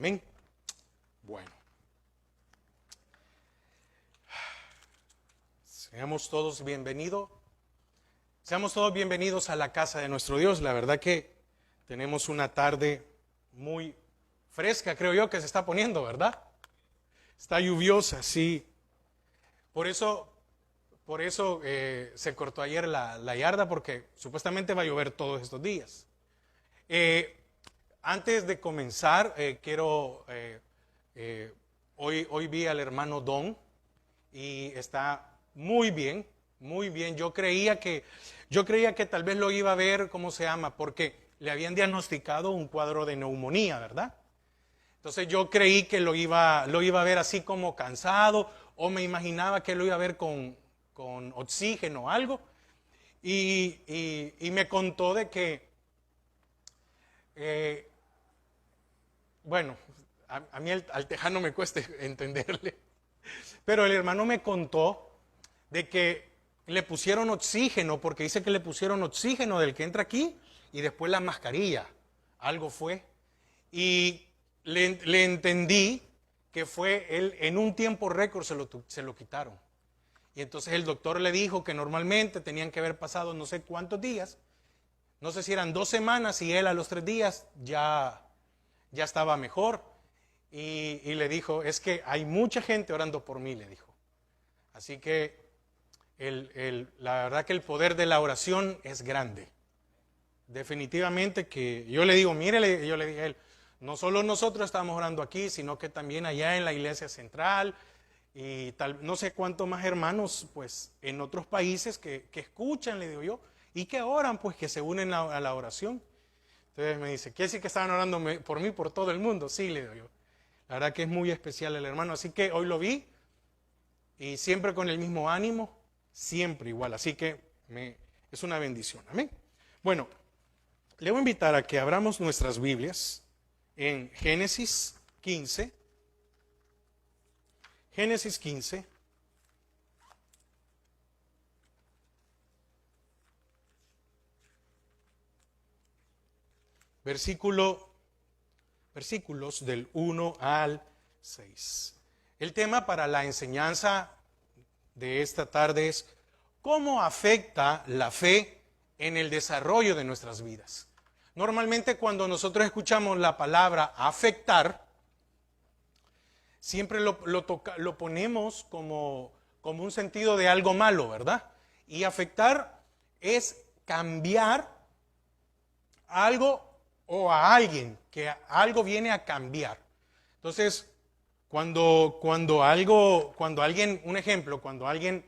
Amén. Bueno, seamos todos bienvenidos. Seamos todos bienvenidos a la casa de nuestro Dios. La verdad que tenemos una tarde muy fresca, creo yo, que se está poniendo, ¿verdad? Está lluviosa, sí. Por eso se cortó ayer la yarda, porque supuestamente va a llover todos estos días. Antes de comenzar, hoy vi al hermano Don y está muy bien, muy bien. Yo creía que tal vez lo iba a ver, ¿cómo se llama? Porque le habían diagnosticado un cuadro de neumonía, ¿verdad? Entonces yo creí que lo iba a ver así como cansado, o me imaginaba que lo iba a ver con oxígeno o algo. Y me contó de que bueno, a mí al tejano me cuesta entenderle, pero el hermano me contó de que le pusieron oxígeno, porque dice que le pusieron oxígeno del que entra aquí y después la mascarilla, algo fue, y le entendí que fue él, en un tiempo récord se lo quitaron. Y entonces el doctor le dijo que normalmente tenían que haber pasado no sé cuántos días, no sé si eran 2 semanas, y él a los 3 días ya estaba mejor, y le dijo, es que hay mucha gente orando por mí, le dijo. Así que la verdad que el poder de la oración es grande. Definitivamente que yo le digo, mire, yo le dije a él, no solo nosotros estamos orando aquí, sino que también allá en la iglesia central, y no sé cuántos más hermanos pues en otros países que escuchan, le digo yo, y que oran, pues que se unen a la oración. Entonces me dice, ¿quiere decir que estaban orando por mí, por todo el mundo? Sí, le digo yo. La verdad que es muy especial el hermano, así que hoy lo vi, y siempre con el mismo ánimo, siempre igual, así que es una bendición, amén. Bueno, le voy a invitar a que abramos nuestras Biblias en Génesis 15, Génesis 15, versículos del 1 al 6. El tema para la enseñanza de esta tarde es ¿cómo afecta la fe en el desarrollo de nuestras vidas? Normalmente cuando nosotros escuchamos la palabra afectar, siempre lo ponemos como un sentido de algo malo, ¿verdad? Y afectar es cambiar algo o a alguien, que algo viene a cambiar. Entonces, cuando alguien, un ejemplo, cuando alguien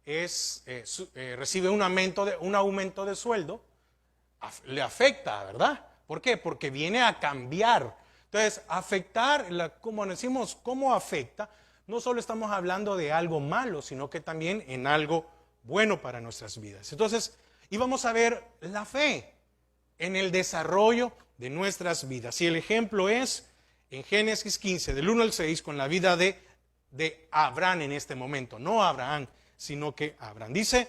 recibe un aumento de sueldo, le afecta, ¿verdad? ¿Por qué? Porque viene a cambiar. Entonces, afectar, como decimos, ¿cómo afecta? No solo estamos hablando de algo malo, sino que también en algo bueno para nuestras vidas. Entonces, íbamos a ver la fe en el desarrollo de nuestras vidas. Y el ejemplo es en Génesis 15, del 1 al 6, con la vida de Abraham en este momento. No Abraham, sino que Abraham. Dice,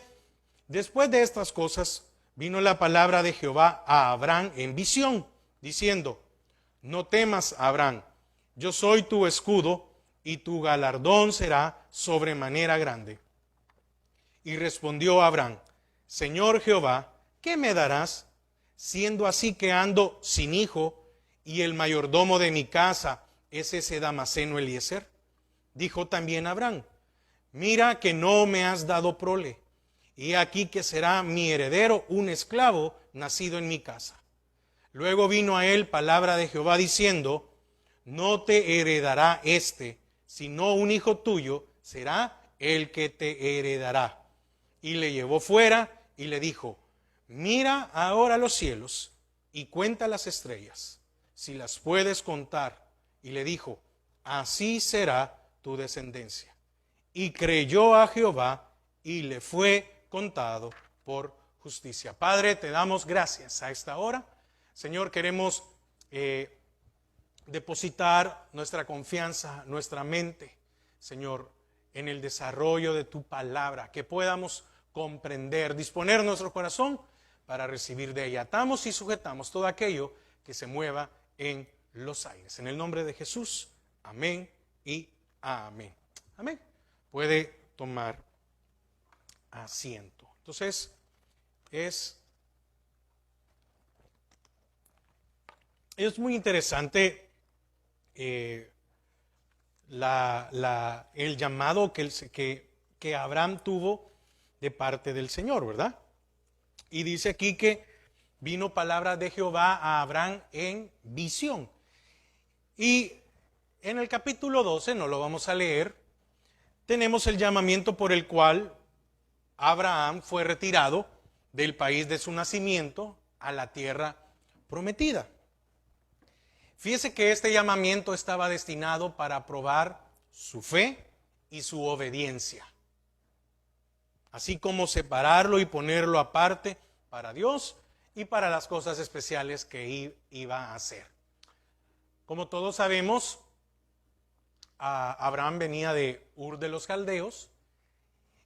después de estas cosas, vino la palabra de Jehová a Abraham en visión, diciendo, no temas, Abraham, yo soy tu escudo, y tu galardón será sobremanera grande. Y respondió Abraham, Señor Jehová, ¿qué me darás, siendo así que ando sin hijo, y el mayordomo de mi casa es ese Damaseno Eliezer? Dijo también Abraham, mira que no me has dado prole, y aquí que será mi heredero un esclavo nacido en mi casa. Luego vino a él palabra de Jehová diciendo, no te heredará sino un hijo tuyo será el que te heredará. Y le llevó fuera y le dijo, mira ahora los cielos y cuenta las estrellas, si las puedes contar. Y le dijo, así será tu descendencia. Y creyó a Jehová y le fue contado por justicia. Padre, te damos gracias a esta hora. Señor, queremos depositar nuestra confianza, nuestra mente, Señor, en el desarrollo de tu palabra, que podamos comprender, disponer nuestro corazón para recibir de ella. Atamos y sujetamos todo aquello que se mueva en los aires. En el nombre de Jesús, amén y amén. Amén. Puede tomar asiento. Entonces, es muy interesante el llamado que Abraham tuvo de parte del Señor, ¿verdad? Y dice aquí que vino palabra de Jehová a Abraham en visión. Y en el capítulo 12, no lo vamos a leer, tenemos el llamamiento por el cual Abraham fue retirado del país de su nacimiento a la tierra prometida. Fíjese que este llamamiento estaba destinado para probar su fe y su obediencia, así como separarlo y ponerlo aparte para Dios y para las cosas especiales que iba a hacer. Como todos sabemos, Abraham venía de Ur de los Caldeos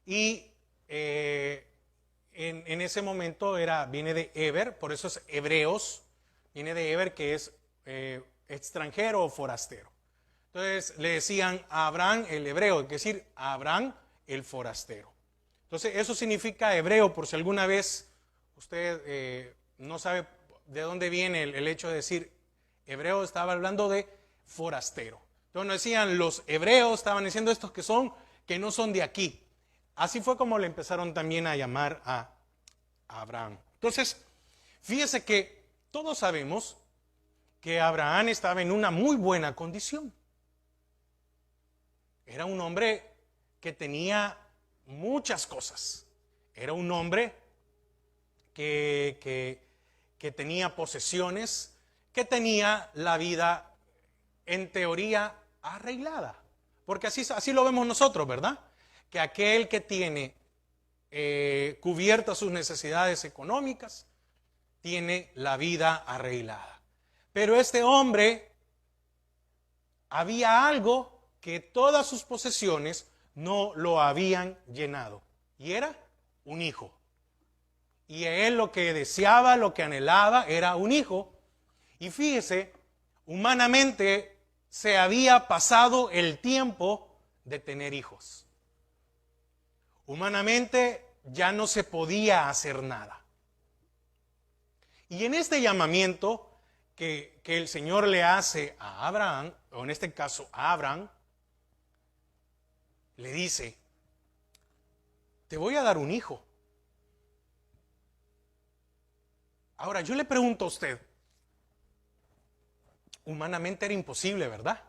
y en ese momento viene de Eber, por eso es Hebreos, viene de Eber, que es extranjero o forastero. Entonces le decían a Abraham el hebreo, es decir, a Abraham el forastero. Entonces eso significa hebreo, por si alguna vez usted no sabe de dónde viene el hecho de decir hebreo, estaba hablando de forastero. Entonces no decían los hebreos, estaban diciendo estos que no son de aquí. Así fue como le empezaron también a llamar a Abraham. Entonces, fíjese que todos sabemos que Abraham estaba en una muy buena condición. Era un hombre que tenía muchas cosas. Era un hombre que tenía posesiones, que tenía la vida en teoría arreglada. Porque así lo vemos nosotros, ¿verdad? Que aquel que tiene cubiertas sus necesidades económicas, tiene la vida arreglada. Pero este hombre, había algo que todas sus posesiones no lo habían llenado, y era un hijo. Y él lo que deseaba, lo que anhelaba era un hijo. Y fíjese, humanamente se había pasado el tiempo de tener hijos. Humanamente ya no se podía hacer nada. Y en este llamamiento que el Señor le hace a Abraham, o en este caso a Abraham, le dice, te voy a dar un hijo. Ahora, yo le pregunto a usted, humanamente era imposible, ¿verdad?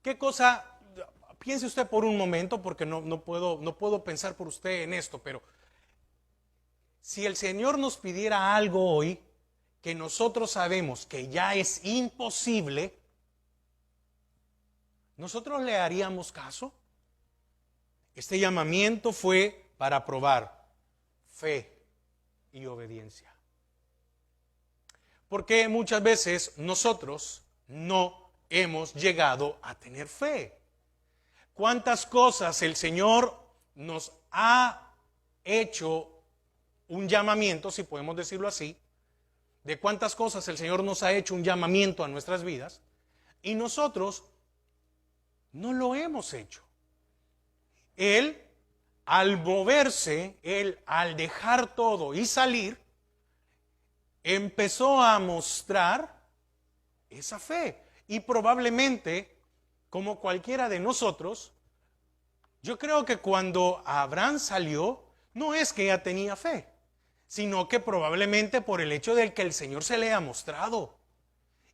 ¿Qué cosa? Piense usted por un momento, porque no puedo pensar por usted en esto, pero si el Señor nos pidiera algo hoy que nosotros sabemos que ya es imposible, ¿nosotros le haríamos caso? Este llamamiento fue para probar fe y obediencia. Porque muchas veces nosotros no hemos llegado a tener fe. ¿Cuántas cosas el Señor nos ha hecho un llamamiento, si podemos decirlo así? De cuántas cosas el Señor nos ha hecho un llamamiento a nuestras vidas y nosotros no lo hemos hecho. Él, al moverse, él al dejar todo y salir, empezó a mostrar esa fe. Y probablemente, como cualquiera de nosotros, yo creo que cuando Abraham salió, no es que ya tenía fe, sino que probablemente por el hecho de que el Señor se le haya mostrado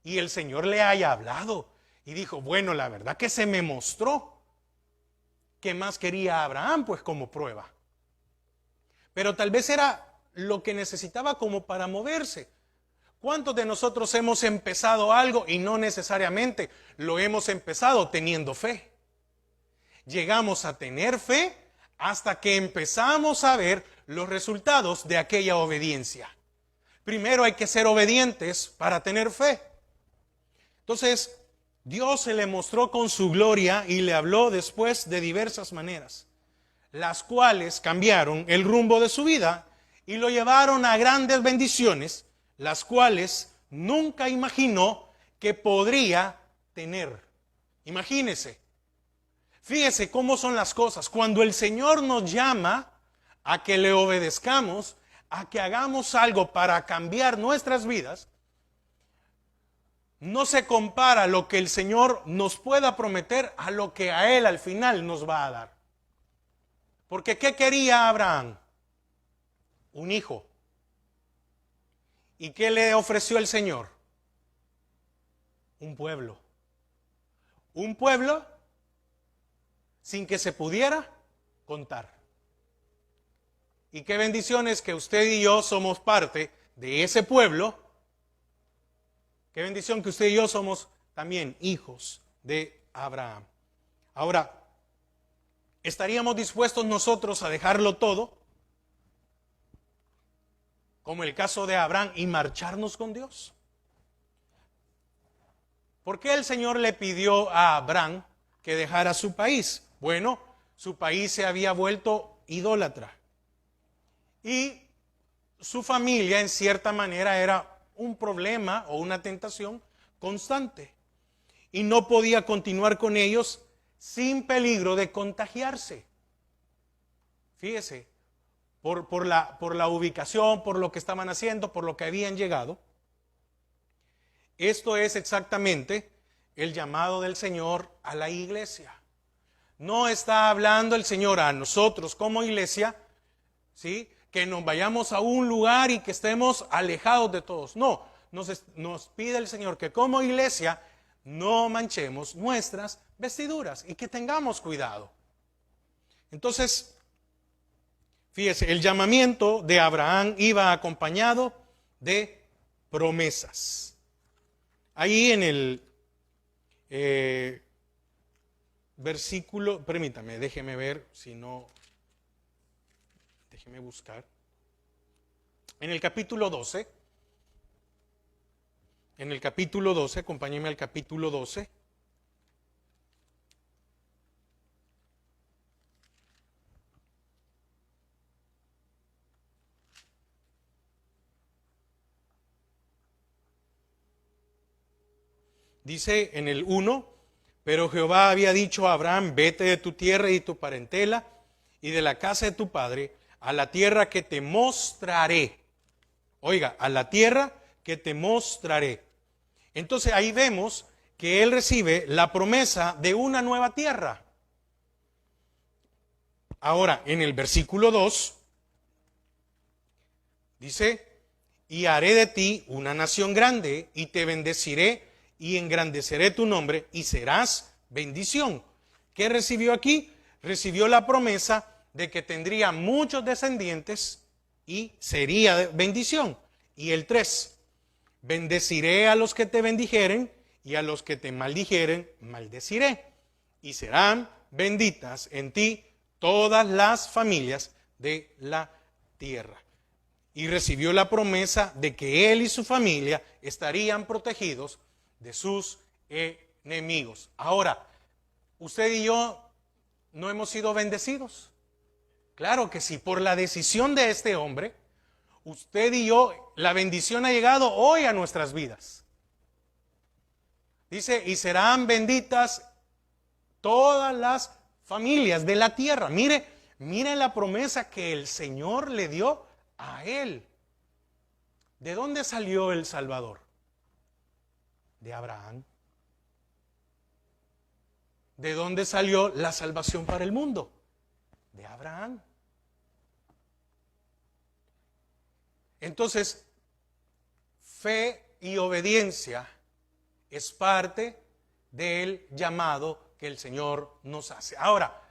y el Señor le haya hablado y dijo, bueno, la verdad que se me mostró. ¿Qué más quería Abraham? Pues como prueba. Pero tal vez era lo que necesitaba como para moverse. ¿Cuántos de nosotros hemos empezado algo y no necesariamente lo hemos empezado teniendo fe? Llegamos a tener fe hasta que empezamos a ver los resultados de aquella obediencia. Primero hay que ser obedientes para tener fe. Entonces, Dios se le mostró con su gloria y le habló después de diversas maneras, las cuales cambiaron el rumbo de su vida y lo llevaron a grandes bendiciones, las cuales nunca imaginó que podría tener. Imagínese, fíjese cómo son las cosas. Cuando el Señor nos llama a que le obedezcamos, a que hagamos algo para cambiar nuestras vidas, no se compara lo que el Señor nos pueda prometer a lo que a Él al final nos va a dar. Porque ¿qué quería Abraham? Un hijo. ¿Y qué le ofreció el Señor? Un pueblo. Un pueblo sin que se pudiera contar. Y qué bendiciones que usted y yo somos parte de ese pueblo. Qué bendición que usted y yo somos también hijos de Abraham. Ahora, ¿estaríamos dispuestos nosotros a dejarlo todo? Como el caso de Abraham, y marcharnos con Dios. ¿Por qué el Señor le pidió a Abraham que dejara su país? Bueno, su país se había vuelto idólatra. Y su familia, en cierta manera, era un problema o una tentación constante. Y no podía continuar con ellos sin peligro de contagiarse. Fíjese, por la ubicación, por lo que estaban haciendo, por lo que habían llegado. Esto es exactamente el llamado del Señor a la iglesia. No está hablando el Señor a nosotros como iglesia, ¿sí?, que nos vayamos a un lugar y que estemos alejados de todos. No, nos pide el Señor que como iglesia no manchemos nuestras vestiduras y que tengamos cuidado. Entonces, fíjese, el llamamiento de Abraham iba acompañado de promesas. Ahí en el versículo, permítame, déjeme ver, si no, déjeme buscar. En el capítulo 12, acompáñeme al capítulo 12. Dice en el 1, pero Jehová había dicho a Abraham, vete de tu tierra y tu parentela y de la casa de tu padre a la tierra que te mostraré. Oiga, a la tierra que te mostraré. Entonces ahí vemos que él recibe la promesa de una nueva tierra. Ahora, en el versículo 2, dice, y haré de ti una nación grande y te bendeciré y engrandeceré tu nombre y serás bendición. ¿Qué recibió aquí? Recibió la promesa de que tendría muchos descendientes y sería de bendición. Y el 3, bendeciré a los que te bendijeren y a los que te maldijeren, maldeciré. Y serán benditas en ti todas las familias de la tierra. Y recibió la promesa de que él y su familia estarían protegidos de sus enemigos. Ahora, ¿usted y yo no hemos sido bendecidos? Claro que sí, por la decisión de este hombre, usted y yo, la bendición ha llegado hoy a nuestras vidas. Dice, y serán benditas todas las familias de la tierra. Mire la promesa que el Señor le dio a él. ¿De dónde salió el Salvador? De Abraham. ¿De dónde salió la salvación para el mundo? De Abraham. Entonces, fe y obediencia es parte del llamado que el Señor nos hace. Ahora,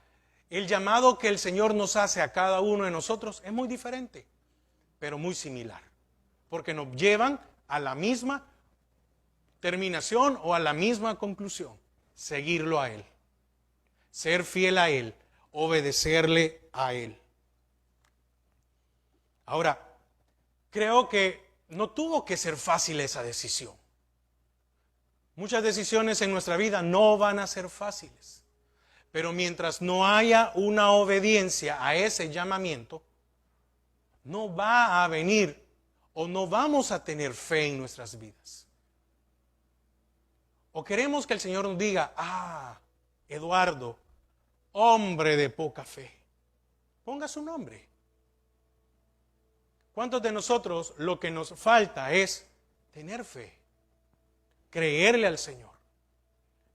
el llamado que el Señor nos hace a cada uno de nosotros es muy diferente, pero muy similar, porque nos llevan a la misma terminación o a la misma conclusión: seguirlo a Él, ser fiel a Él, obedecerle a Él. Ahora, creo que no tuvo que ser fácil esa decisión. Muchas decisiones en nuestra vida no van a ser fáciles, pero mientras no haya una obediencia a ese llamamiento, no va a venir o no vamos a tener fe en nuestras vidas. O queremos que el Señor nos diga, Eduardo, hombre de poca fe. Ponga su nombre. ¿Cuántos de nosotros lo que nos falta es tener fe? Creerle al Señor.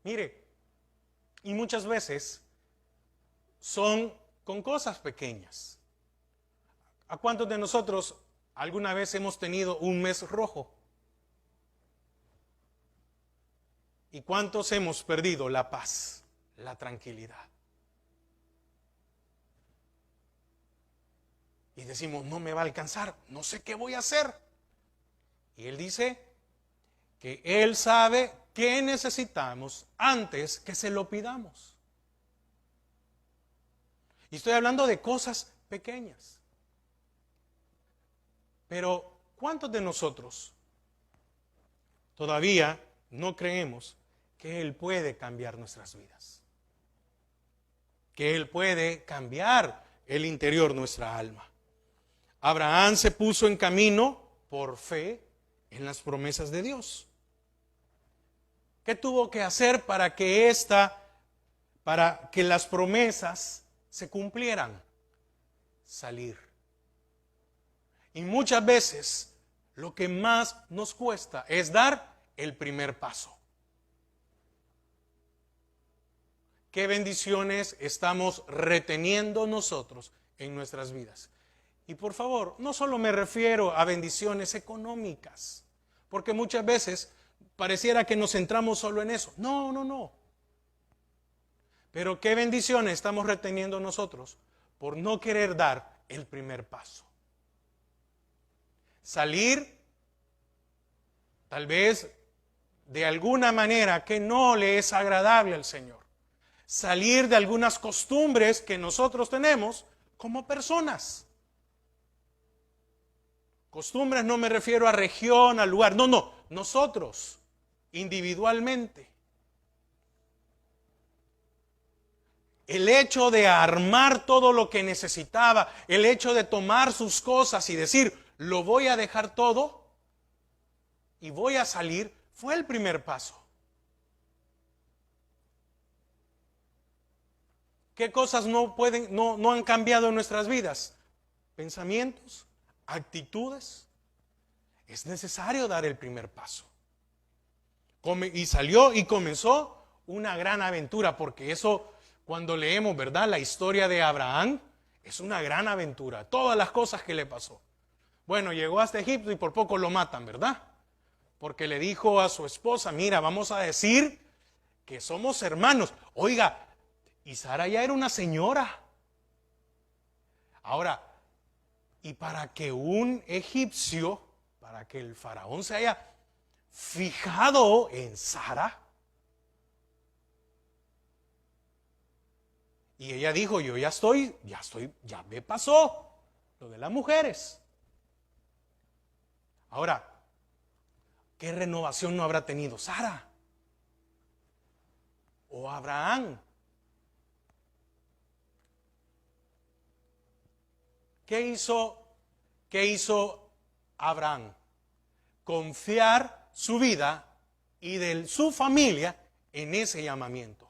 Mire, y muchas veces son con cosas pequeñas. ¿A cuántos de nosotros alguna vez hemos tenido un mes rojo? ¿Y cuántos hemos perdido la paz, la tranquilidad? Y decimos, no me va a alcanzar, no sé qué voy a hacer. Y Él dice que Él sabe qué necesitamos antes que se lo pidamos. Y estoy hablando de cosas pequeñas. Pero, ¿cuántos de nosotros todavía no creemos que Él puede cambiar nuestras vidas? Que Él puede cambiar el interior de nuestra alma. Abraham se puso en camino por fe en las promesas de Dios. ¿Qué tuvo que hacer para que las promesas se cumplieran? Salir. Y muchas veces lo que más nos cuesta es dar el primer paso. ¿Qué bendiciones estamos reteniendo nosotros en nuestras vidas? Y por favor, no solo me refiero a bendiciones económicas, porque muchas veces pareciera que nos centramos solo en eso. No. Pero ¿qué bendiciones estamos reteniendo nosotros por no querer dar el primer paso? Salir, tal vez de alguna manera que no le es agradable al Señor. Salir de algunas costumbres que nosotros tenemos como personas. Costumbres no me refiero a región, a lugar. No. Nosotros, individualmente. El hecho de armar todo lo que necesitaba, el hecho de tomar sus cosas y decir, lo voy a dejar todo y voy a salir, fue el primer paso. ¿Qué cosas no han cambiado en nuestras vidas? Pensamientos, actitudes. Es necesario dar el primer paso. Y salió y comenzó una gran aventura, porque eso, cuando leemos, ¿verdad?, la historia de Abraham, es una gran aventura. Todas las cosas que le pasó. Bueno, llegó hasta Egipto y por poco lo matan, ¿verdad? Porque le dijo a su esposa, mira, vamos a decir que somos hermanos. Oiga, y Sara ya era una señora. Ahora, y para que un egipcio, para que el faraón se haya fijado en Sara, y ella dijo, yo ya me pasó lo de las mujeres. Ahora, ¿qué renovación no habrá tenido Sara? ¿O Abraham? ¿Qué hizo Abraham? Confiar su vida y de su familia en ese llamamiento.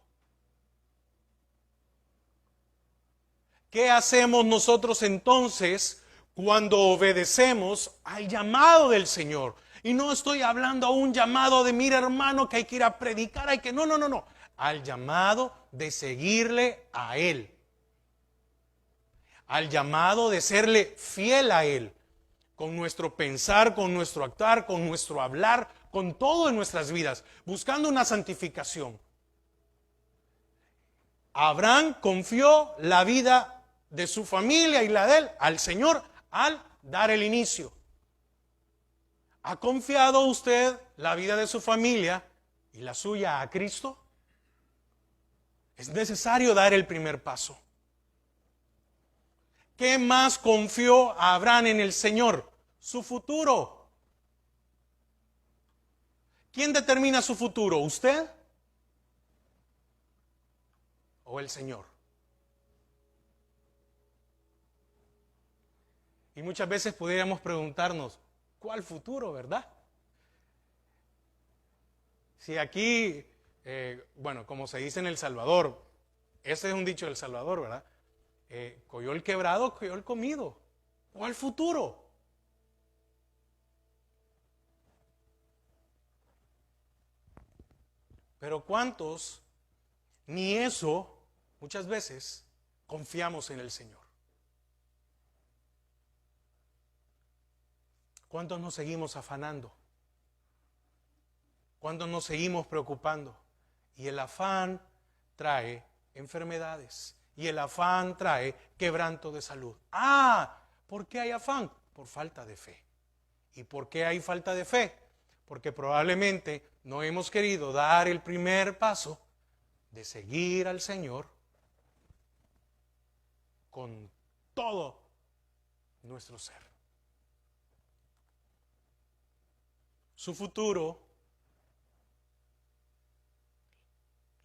¿Qué hacemos nosotros entonces cuando obedecemos al llamado del Señor? Y no estoy hablando a un llamado de, mira hermano, que hay que ir a predicar, no. Al llamado de seguirle a Él. Al llamado de serle fiel a Él. Con nuestro pensar, con nuestro actuar, con nuestro hablar, con todo en nuestras vidas. Buscando una santificación. Abraham confió la vida de su familia y la de él al Señor al dar el inicio. ¿Ha confiado usted la vida de su familia y la suya a Cristo? Es necesario dar el primer paso. ¿Qué más confió Abraham en el Señor? Su futuro. ¿Quién determina su futuro? ¿Usted o el Señor? Y muchas veces podríamos preguntarnos, ¿cuál futuro, verdad? Si aquí, bueno, como se dice en El Salvador, ese es un dicho del Salvador, ¿verdad? Coyol quebrado, coyol comido. ¿Cuál futuro? Pero ¿cuántos, ni eso, muchas veces, confiamos en el Señor? ¿Cuántos nos seguimos afanando? ¿Cuántos nos seguimos preocupando? Y el afán trae enfermedades. Y el afán trae quebranto de salud. ¿Por qué hay afán? Por falta de fe. ¿Y por qué hay falta de fe? Porque probablemente no hemos querido dar el primer paso de seguir al Señor con todo nuestro ser. Su futuro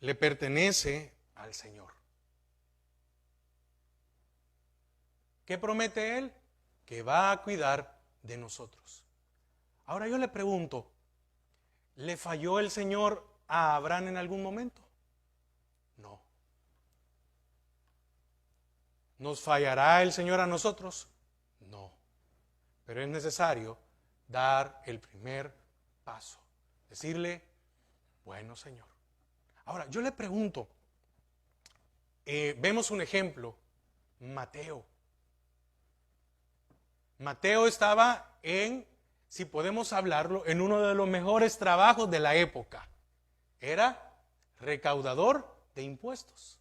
le pertenece al Señor. ¿Qué promete Él? Que va a cuidar de nosotros. Ahora yo le pregunto, ¿le falló el Señor a Abraham en algún momento? No. ¿Nos fallará el Señor a nosotros? No. Pero es necesario dar el primer paso. Decirle, bueno, Señor. Ahora, yo le pregunto, vemos un ejemplo, Mateo. Mateo estaba si podemos hablarlo, en uno de los mejores trabajos de la época. Era recaudador de impuestos.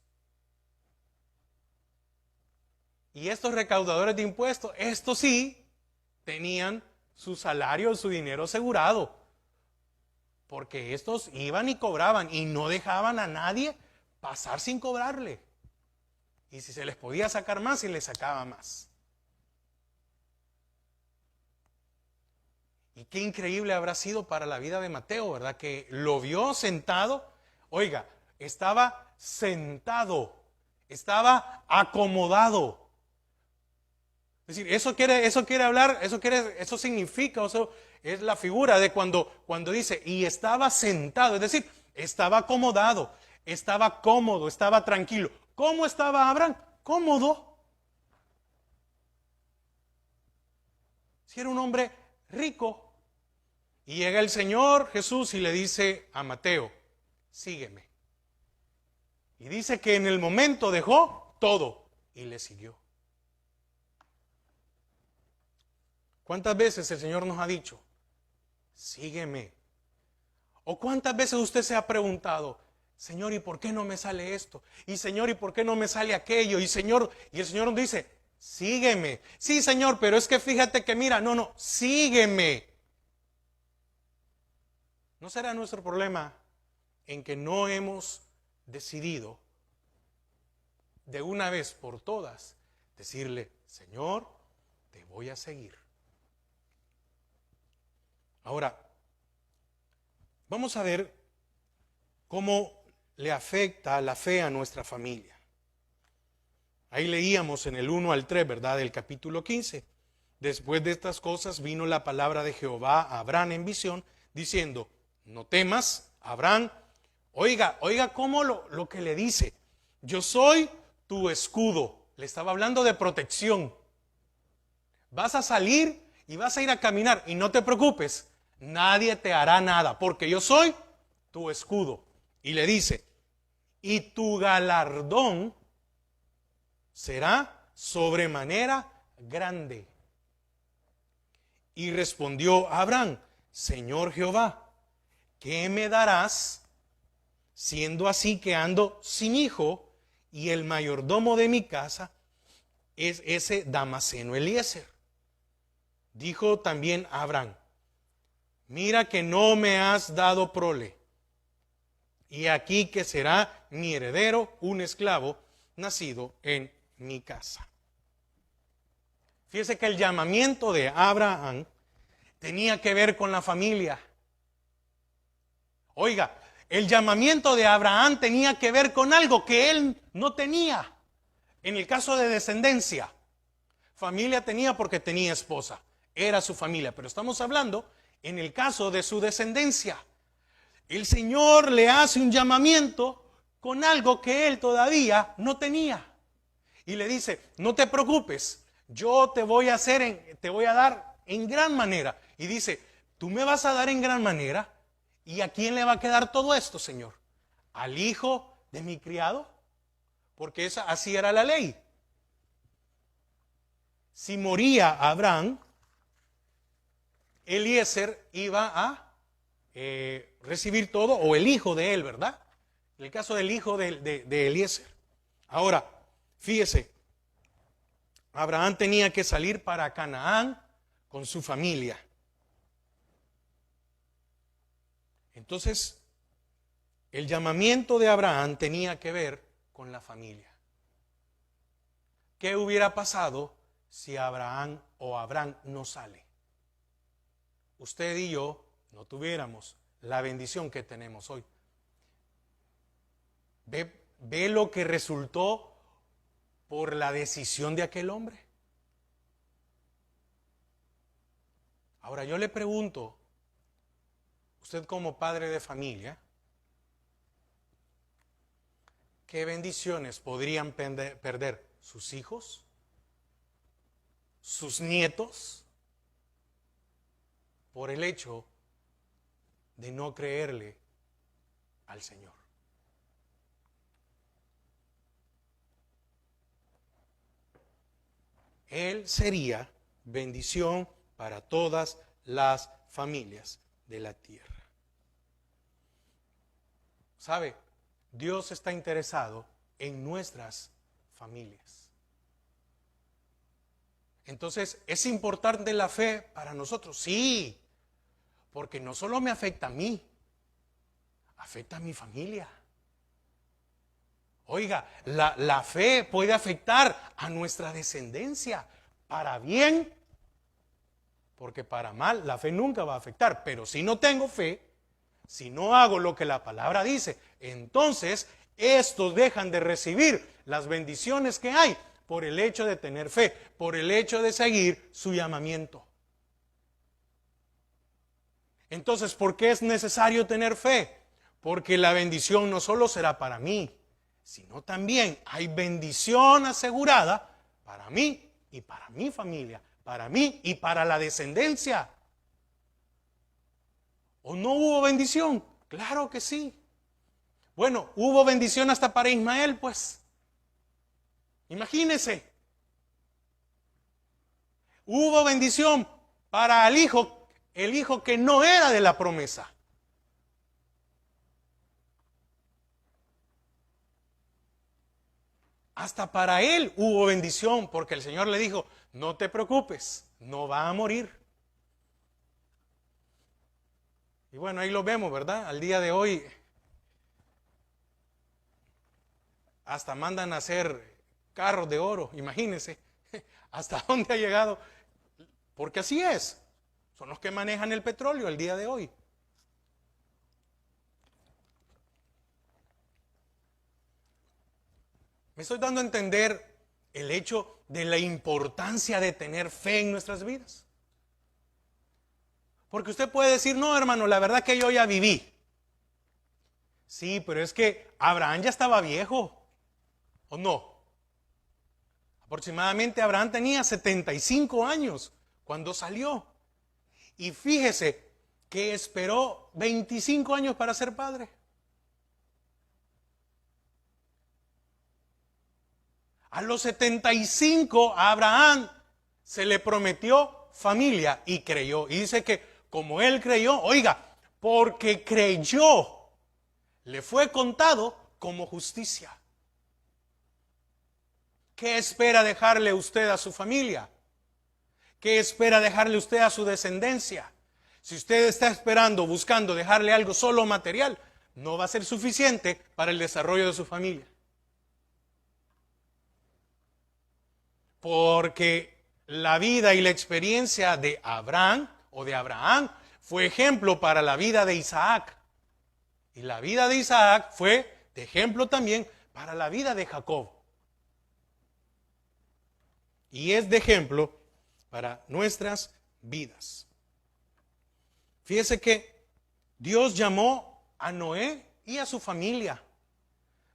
Y estos recaudadores de impuestos, estos sí, tenían su salario, su dinero asegurado. Porque estos iban y cobraban y no dejaban a nadie pasar sin cobrarle. Y si se les podía sacar más, se les sacaba más. Y qué increíble habrá sido para la vida de Mateo, ¿verdad? Que lo vio sentado. Oiga, estaba sentado, estaba acomodado. Es decir, eso quiere hablar, eso significa, eso es la figura de cuando dice, y estaba sentado, es decir, estaba acomodado, estaba cómodo, estaba tranquilo. ¿Cómo estaba Abraham? Cómodo. Si era un hombre rico. Y llega el Señor Jesús y le dice a Mateo, sígueme. Y dice que en el momento dejó todo y le siguió. ¿Cuántas veces el Señor nos ha dicho, sígueme? ¿O cuántas veces usted se ha preguntado, Señor, ¿y por qué no me sale esto? Y Señor, ¿y por qué no me sale aquello? Y el Señor nos dice, sígueme. Sí, Señor, pero es que fíjate que mira, no, sígueme. ¿No será nuestro problema en que no hemos decidido de una vez por todas decirle, Señor, te voy a seguir? Ahora, vamos a ver cómo le afecta la fe a nuestra familia. Ahí leíamos en el 1 al 3, ¿verdad? Del capítulo 15. Después de estas cosas vino la palabra de Jehová a Abraham en visión, diciendo, no temas, Abraham. Oiga cómo lo que le dice. Yo soy tu escudo. Le estaba hablando de protección. Vas a salir y vas a ir a caminar y no te preocupes. Nadie te hará nada porque yo soy tu escudo. Y le dice, y tu galardón será sobremanera grande. Y respondió Abraham, Señor Jehová, ¿qué me darás siendo así que ando sin hijo y el mayordomo de mi casa es ese Damaseno Eliezer? Dijo también Abraham, mira que no me has dado prole, y aquí que será mi heredero un esclavo nacido en mi casa. Fíjese que el llamamiento de Abraham tenía que ver con la familia. Oiga, el llamamiento de Abraham tenía que ver con algo que él no tenía. En el caso de descendencia, familia tenía porque tenía esposa, era su familia, pero estamos hablando en el caso de su descendencia. El Señor le hace un llamamiento con algo que él todavía no tenía. Y le dice, no te preocupes, yo te voy a te voy a dar en gran manera. Y dice, tú me vas a dar en gran manera. ¿Y a quién le va a quedar todo esto, Señor? ¿Al hijo de mi criado? Porque así era la ley. Si moría Abraham, Eliezer iba a recibir todo, o el hijo de él, ¿verdad? En el caso del hijo de Eliezer. Ahora, fíjese, Abraham tenía que salir para Canaán con su familia. Entonces, el llamamiento de Abraham tenía que ver con la familia. ¿Qué hubiera pasado si Abraham no sale? Usted y yo no tuviéramos la bendición que tenemos hoy. ¿Ve lo que resultó por la decisión de aquel hombre? Ahora yo le pregunto, usted como padre de familia, ¿qué bendiciones podrían perder sus hijos, sus nietos, por el hecho de no creerle al Señor? Él sería bendición para todas las familias de la tierra. ¿Sabe? Dios está interesado en nuestras familias. Entonces, ¿es importante la fe para nosotros? Sí, porque no solo me afecta a mí, afecta a mi familia. Oiga, la fe puede afectar a nuestra descendencia, para bien, porque para mal la fe nunca va a afectar. Pero si no tengo fe, si no hago lo que la palabra dice, entonces estos dejan de recibir las bendiciones que hay por el hecho de tener fe, por el hecho de seguir su llamamiento. Entonces, ¿por qué es necesario tener fe? Porque la bendición no solo será para mí, sino también hay bendición asegurada para mí y para mi familia, para mí y para la descendencia. ¿O no hubo bendición? Claro que sí. Bueno, hubo bendición hasta para Ismael, pues. Imagínese. Hubo bendición para el hijo que no era de la promesa. Hasta para él hubo bendición, porque el Señor le dijo, no te preocupes, no va a morir. Y bueno, ahí lo vemos, ¿verdad? Al día de hoy hasta mandan a hacer carros de oro, imagínense hasta dónde ha llegado, porque así es, son los que manejan el petróleo el día de hoy. Me estoy dando a entender el hecho de la importancia de tener fe en nuestras vidas. Porque usted puede decir, no, hermano, la verdad que yo ya viví. Sí, pero es que Abraham ya estaba viejo, ¿o no? Aproximadamente Abraham tenía 75 años cuando salió. Y fíjese que esperó 25 años para ser padre. A los 75 a Abraham se le prometió familia y creyó. Y dice que como él creyó, oiga, porque creyó, le fue contado como justicia. ¿Qué espera dejarle usted a su familia? ¿Qué espera dejarle usted a su descendencia? Si usted está esperando, buscando dejarle algo solo material, no va a ser suficiente para el desarrollo de su familia. Porque la vida y la experiencia de Abraham fue ejemplo para la vida de Isaac. Y la vida de Isaac fue de ejemplo también para la vida de Jacob. y es de ejemplo para nuestras vidas. Fíjese que Dios llamó a Noé y a su familia.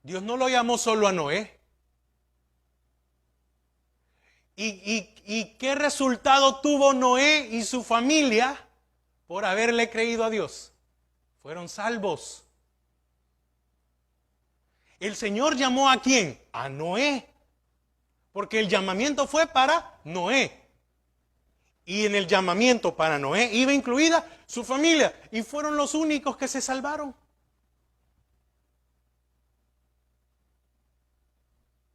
Dios no lo llamó solo a Noé. ¿Y qué resultado tuvo Noé y su familia por haberle creído a Dios? Fueron salvos. El Señor llamó ¿a quién? A Noé. Porque el llamamiento fue para Noé. Y en el llamamiento para Noé iba incluida su familia. Y fueron los únicos que se salvaron.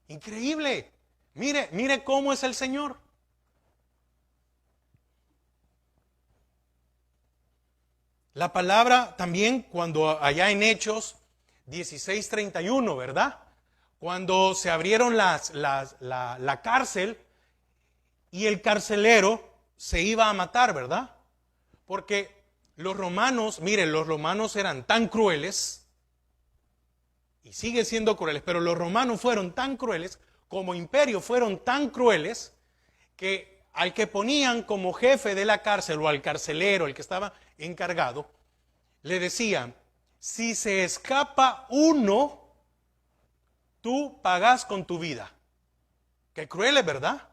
Increíble. Mire cómo es el Señor. La palabra también cuando allá en Hechos 16:31, ¿verdad? Cuando se abrieron la cárcel y el carcelero se iba a matar, ¿verdad? Porque los romanos, miren, los romanos eran tan crueles y siguen siendo crueles, pero los romanos fueron tan crueles, como imperio fueron tan crueles, que al que ponían como jefe de la cárcel o al carcelero, el que estaba encargado, le decían, si se escapa uno, tú pagas con tu vida. Qué cruel es, ¿verdad?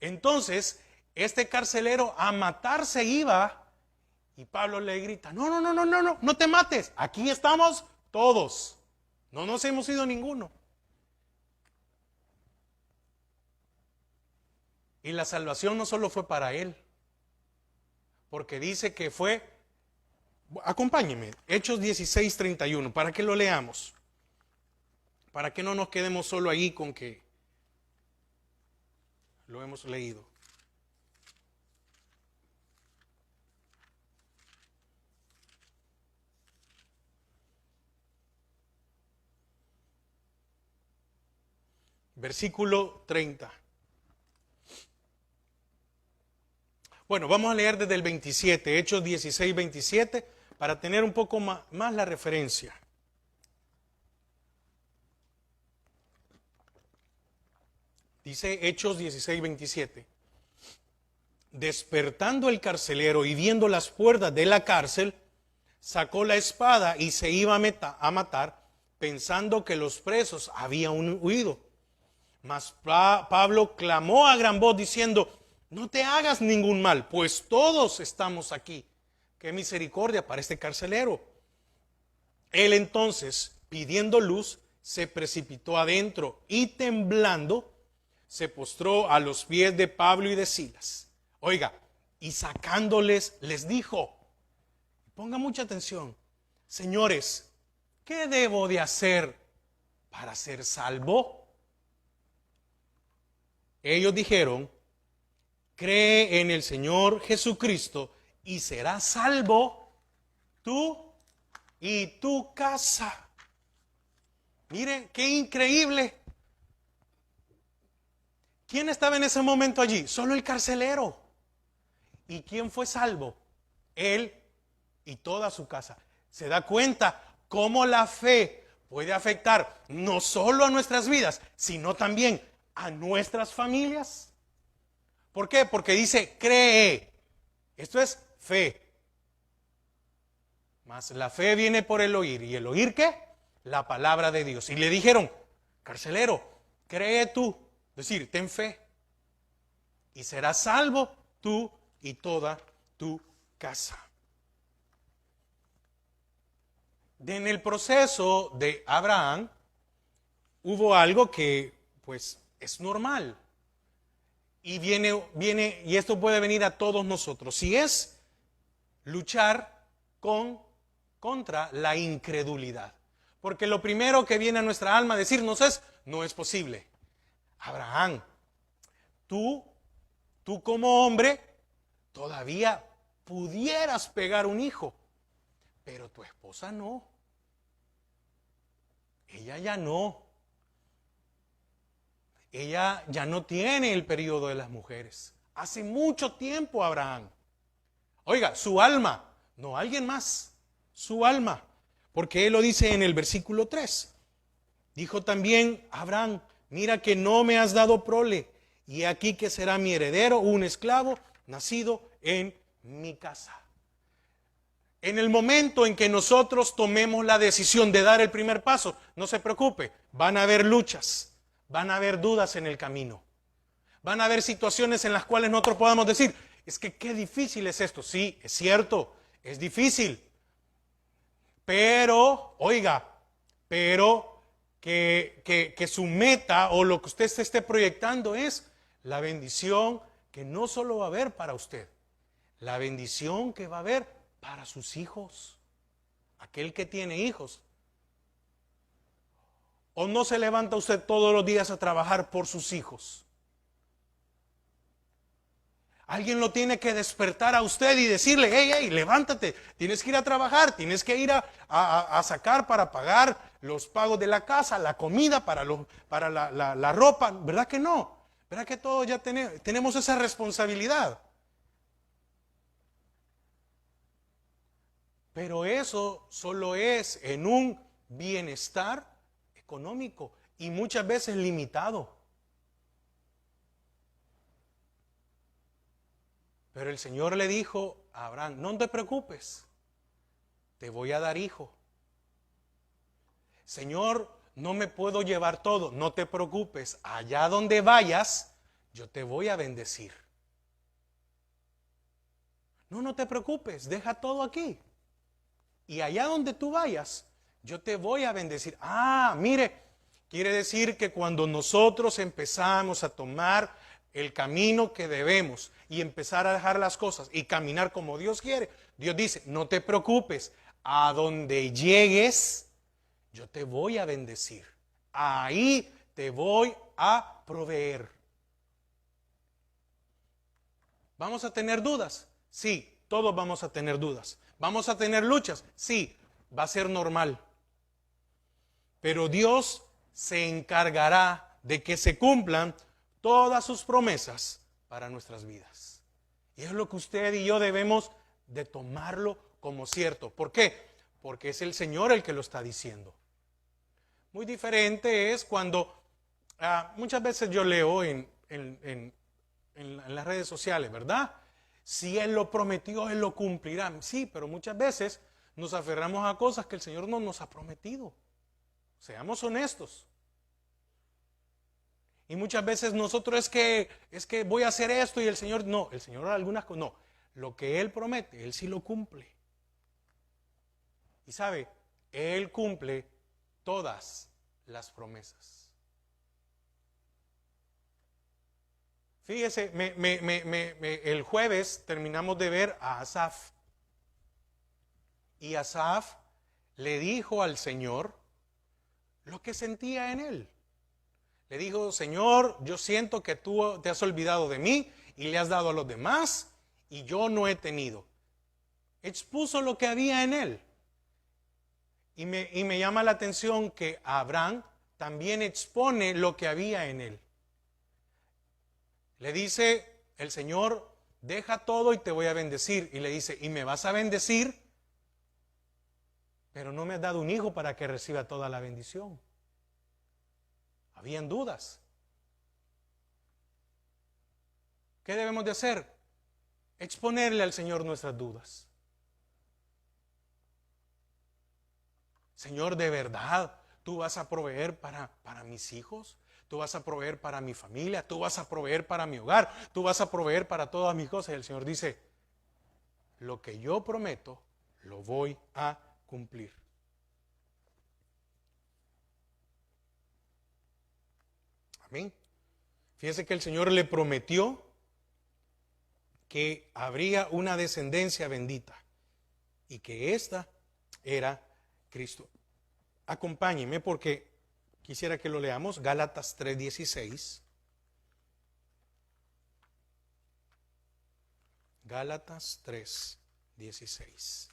Entonces, este carcelero a matarse iba y Pablo le grita, no te mates, aquí estamos todos, no nos hemos ido ninguno. Y la salvación no solo fue para él, porque dice que fue, acompáñenme, Hechos 16:31, para que lo leamos, para que no nos quedemos solo ahí con que lo hemos leído. Versículo 30. Bueno, vamos a leer desde el 27, Hechos 16:27, para tener un poco más la referencia. Dice Hechos 16:27. Despertando el carcelero y viendo las puertas de la cárcel, sacó la espada y se iba a matar, pensando que los presos habían huido. Mas Pablo clamó a gran voz diciendo, no te hagas ningún mal, pues todos estamos aquí. Qué misericordia para este carcelero. Él entonces, pidiendo luz, se precipitó adentro y temblando, se postró a los pies de Pablo y de Silas. Oiga, y sacándoles, les dijo, ponga mucha atención, señores, ¿qué debo de hacer para ser salvo? Ellos dijeron, cree en el Señor Jesucristo y serás salvo tú y tu casa. Mire, qué increíble. ¿Quién estaba en ese momento allí? Solo el carcelero. ¿Y quién fue salvo? Él y toda su casa. ¿Se da cuenta cómo la fe puede afectar no solo a nuestras vidas, sino también a nuestras familias? ¿Por qué? Porque dice, cree. Esto es fe. Mas la fe viene por el oír. ¿Y el oír qué? La palabra de Dios. Y le dijeron, carcelero, cree tú. Es decir, ten fe. Y serás salvo tú y toda tu casa. En el proceso de Abraham hubo algo que pues es normal. Y viene, y esto puede venir a todos nosotros. Si es luchar contra la incredulidad. Porque lo primero que viene a nuestra alma a decirnos es, no es posible. Abraham, tú como hombre todavía pudieras pegar un hijo, pero tu esposa no. Ella ya no. Ella ya no tiene el periodo de las mujeres. Hace mucho tiempo, Abraham. Oiga, su alma, no alguien más, su alma. Porque él lo dice en el versículo 3. Dijo también Abraham, mira que no me has dado prole, y aquí que será mi heredero, un esclavo nacido en mi casa. En el momento en que nosotros tomemos la decisión de dar el primer paso, no se preocupe, van a haber luchas, van a haber dudas en el camino. Van a haber situaciones en las cuales nosotros podamos decir, es que qué difícil es esto. Sí, es cierto, es difícil. Pero, oiga, pero que su meta o lo que usted se esté proyectando es la bendición que no solo va a haber para usted, la bendición que va a haber para sus hijos. Aquel que tiene hijos. ¿O no se levanta usted todos los días a trabajar por sus hijos? Alguien lo tiene que despertar a usted y decirle, hey, hey, levántate, tienes que ir a trabajar, tienes que ir a sacar para pagar los pagos de la casa, la comida, para la ropa. ¿Verdad que no? ¿Verdad que todos ya tenemos esa responsabilidad? Pero eso solo es en un bienestar económico y muchas veces limitado. Pero el Señor le dijo a Abraham, no te preocupes, te voy a dar hijo. Señor, no me puedo llevar todo, no te preocupes, allá donde vayas, yo te voy a bendecir. No te preocupes, deja todo aquí. Y allá donde tú vayas, yo te voy a bendecir. Ah, mire, quiere decir que cuando nosotros empezamos a tomar el camino que debemos y empezar a dejar las cosas y caminar como Dios quiere, Dios dice, no te preocupes, a donde llegues, yo te voy a bendecir. Ahí te voy a proveer. ¿Vamos a tener dudas? Sí, todos vamos a tener dudas. ¿Vamos a tener luchas? Sí, va a ser normal. Pero Dios se encargará de que se cumplan todas sus promesas para nuestras vidas. Y es lo que usted y yo debemos de tomarlo como cierto. ¿Por qué? Porque es el Señor el que lo está diciendo. Muy diferente es cuando muchas veces yo leo en las redes sociales, ¿verdad? Si Él lo prometió, Él lo cumplirá. Sí, pero muchas veces nos aferramos a cosas que el Señor no nos ha prometido. Seamos honestos. Y muchas veces nosotros es que voy a hacer esto y el Señor no. El Señor algunas cosas no. Lo que Él promete, Él sí lo cumple. Y sabe, Él cumple todas las promesas. Fíjese, el jueves terminamos de ver a Asaf. Y Asaf le dijo al Señor lo que sentía en él. Le dijo, Señor, yo siento que tú te has olvidado de mí y le has dado a los demás y yo no he tenido. Expuso lo que había en él. Y me llama la atención que Abraham también expone lo que había en él. Le dice el Señor, deja todo y te voy a bendecir. Y le dice, ¿y me vas a bendecir? Pero no me has dado un hijo para que reciba toda la bendición. Habían dudas. ¿Qué debemos de hacer? Exponerle al Señor nuestras dudas. Señor, de verdad, tú vas a proveer para mis hijos, tú vas a proveer para mi familia, tú vas a proveer para mi hogar, tú vas a proveer para todas mis cosas. Y el Señor dice, lo que yo prometo, lo voy a cumplir. Amén. Fíjese que el Señor le prometió que habría una descendencia bendita y que esta era Cristo. Acompáñeme porque quisiera que lo leamos, Gálatas 3:16. Gálatas 3:16.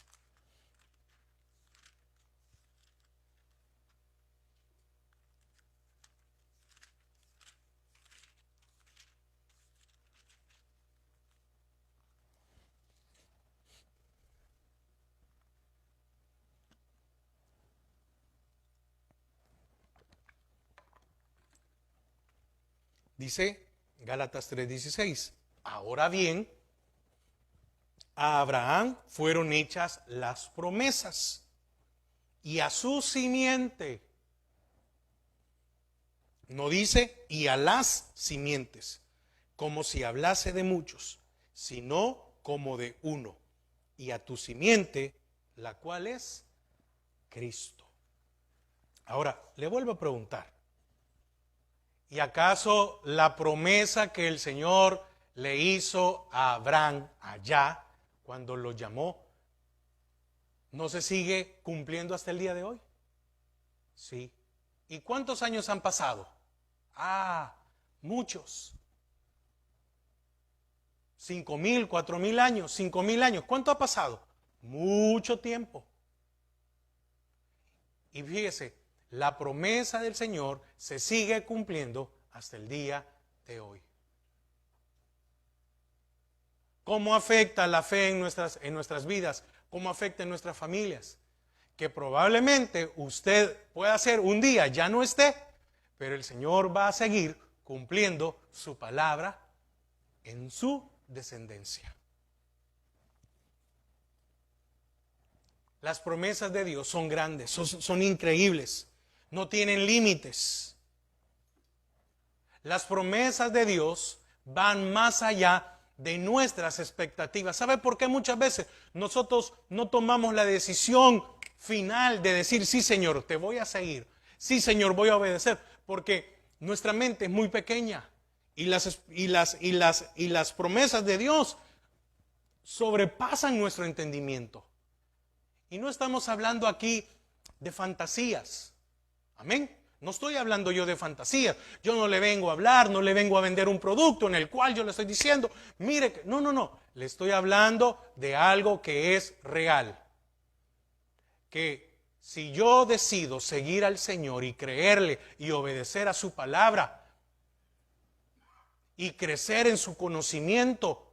Dice, Gálatas 3:16. Ahora bien, a Abraham fueron hechas las promesas y a su simiente. No dice y a las simientes, como si hablase de muchos, sino como de uno, y a tu simiente, la cual es Cristo. Ahora, le vuelvo a preguntar, ¿y acaso la promesa que el Señor le hizo a Abraham allá, cuando lo llamó, no se sigue cumpliendo hasta el día de hoy? Sí. ¿Y cuántos años han pasado? Muchos. 5,000, 4,000 años, 5,000 años. ¿Cuánto ha pasado? Mucho tiempo. Y fíjese, la promesa del Señor se sigue cumpliendo hasta el día de hoy. ¿Cómo afecta la fe en nuestras vidas? ¿Cómo afecta en nuestras familias? Que probablemente usted pueda ser un día, ya no esté, pero el Señor va a seguir cumpliendo su palabra en su descendencia. Las promesas de Dios son grandes, son increíbles, no tienen límites. Las promesas de Dios van más allá de nuestras expectativas. ¿Sabe por qué muchas veces nosotros no tomamos la decisión final de decir, sí, Señor, te voy a seguir, sí, Señor, voy a obedecer? Porque nuestra mente es muy pequeña y las promesas de Dios sobrepasan nuestro entendimiento. Y no estamos hablando aquí de fantasías. Amén. No estoy hablando yo de fantasías. Yo no le vengo a hablar, no le vengo a vender un producto en el cual yo le estoy diciendo, mire, no. Le estoy hablando de algo que es real. Que si yo decido seguir al Señor y creerle y obedecer a su palabra y crecer en su conocimiento,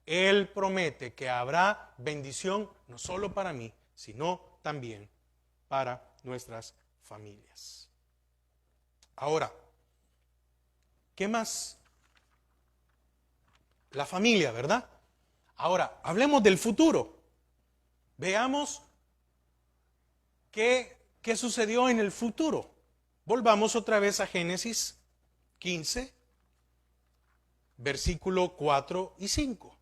Él promete que habrá bendición no solo para mí, sino también para nuestras familias. Ahora, ¿qué más? La familia, ¿verdad? Ahora, hablemos del futuro. Veamos qué sucedió en el futuro. Volvamos otra vez a Génesis 15, versículo 4 y 5.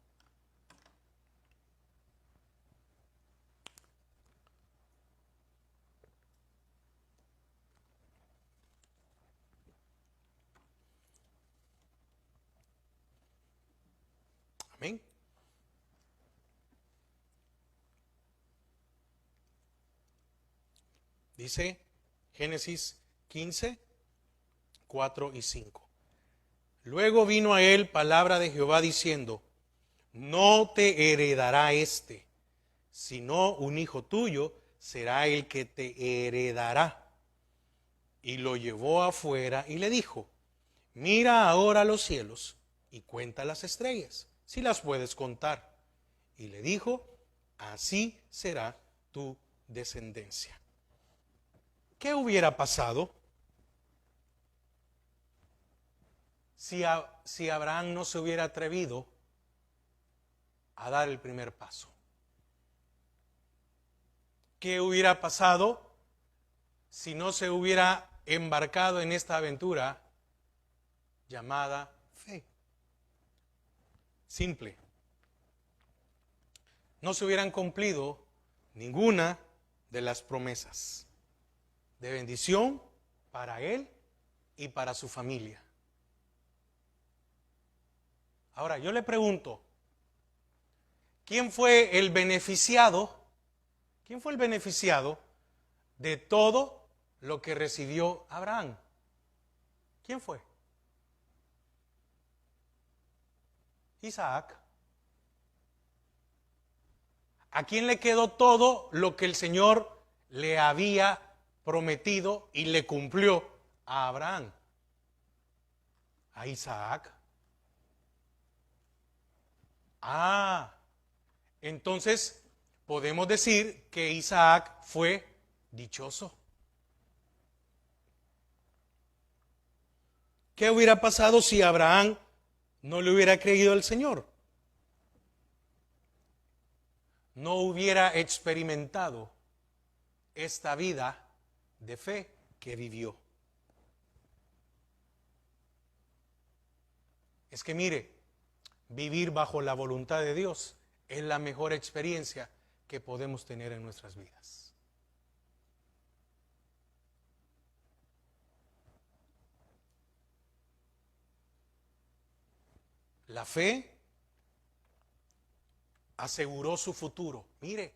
Amén. Dice Génesis 15, 4 y 5. Luego vino a él palabra de Jehová diciendo, no te heredará este, sino un hijo tuyo será el que te heredará. Y lo llevó afuera y le dijo, mira ahora los cielos y cuenta las estrellas, si las puedes contar. Y le dijo, así será tu descendencia. ¿Qué hubiera pasado si Abraham no se hubiera atrevido a dar el primer paso? ¿Qué hubiera pasado si no se hubiera embarcado en esta aventura llamada fe? Simple. No se hubieran cumplido ninguna de las promesas de bendición para él y para su familia. Ahora, yo le pregunto, ¿quién fue el beneficiado? ¿Quién fue el beneficiado de todo lo que recibió Abraham? ¿Quién fue? Isaac. ¿A quién le quedó todo lo que el Señor le había prometido y le cumplió a Abraham? A Isaac. Entonces podemos decir que Isaac fue dichoso. ¿Qué hubiera pasado si Abraham no le hubiera creído al Señor, no hubiera experimentado esta vida de fe que vivió. Es que mire, vivir bajo la voluntad de Dios es la mejor experiencia que podemos tener en nuestras vidas. La fe aseguró su futuro. Mire,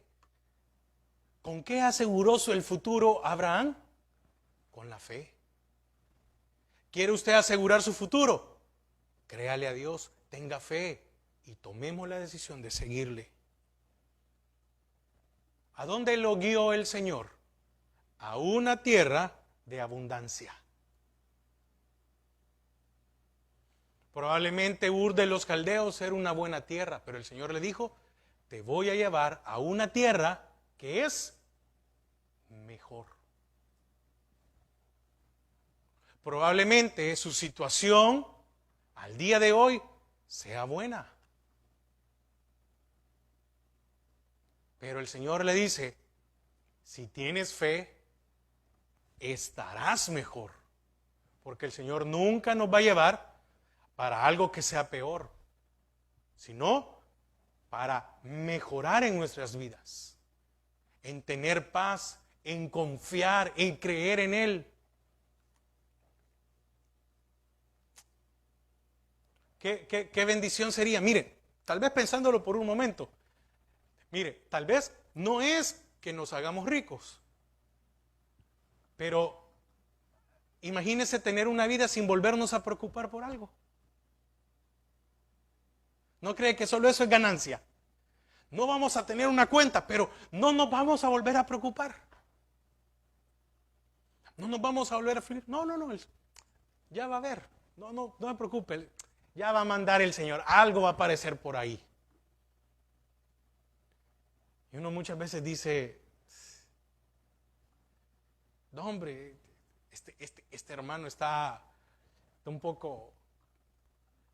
¿con qué aseguró el futuro Abraham? Con la fe. ¿Quiere usted asegurar su futuro? Créale a Dios, tenga fe y tomemos la decisión de seguirle. ¿A dónde lo guió el Señor? A una tierra de abundancia. Probablemente Ur de los Caldeos era una buena tierra, pero el Señor le dijo, te voy a llevar a una tierra que es mejor. Probablemente su situación al día de hoy sea buena. Pero el Señor le dice, si tienes fe, estarás mejor. Porque el Señor nunca nos va a llevar para algo que sea peor, sino para mejorar en nuestras vidas, en tener paz, en confiar, en creer en Él. ¿Qué bendición sería? Mire, tal vez pensándolo por un momento, mire, tal vez no es que nos hagamos ricos, pero imagínese tener una vida sin volvernos a preocupar por algo. ¿No cree que solo eso es ganancia? No vamos a tener una cuenta, pero no nos vamos a volver a preocupar. No nos vamos a volver a afligir. No, ya va a haber. No me preocupe. Ya va a mandar el Señor. Algo va a aparecer por ahí. Y uno muchas veces dice, no hombre, este hermano está un poco,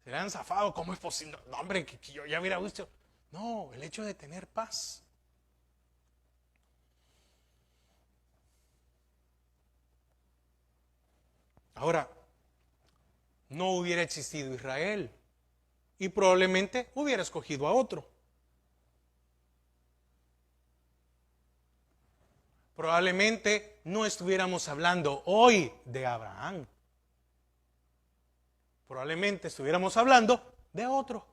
se le han zafado, ¿cómo es posible? No hombre, que yo ya hubiera visto. No, el hecho de tener paz. Ahora, no hubiera existido Israel y probablemente hubiera escogido a otro. Probablemente no estuviéramos hablando hoy de Abraham. Probablemente estuviéramos hablando de otro.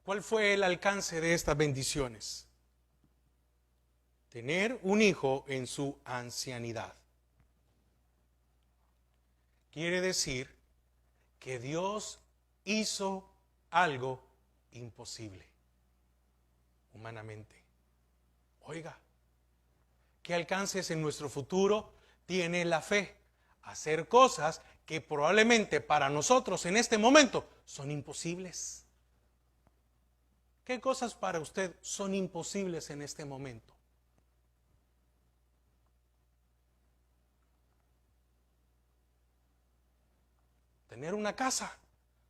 ¿Cuál fue el alcance de estas bendiciones? Tener un hijo en su ancianidad. Quiere decir que Dios hizo algo imposible humanamente. Oiga, ¿qué alcances en nuestro futuro tiene la fe? Hacer cosas que probablemente para nosotros en este momento son imposibles. ¿Qué cosas para usted son imposibles en este momento? Tener una casa.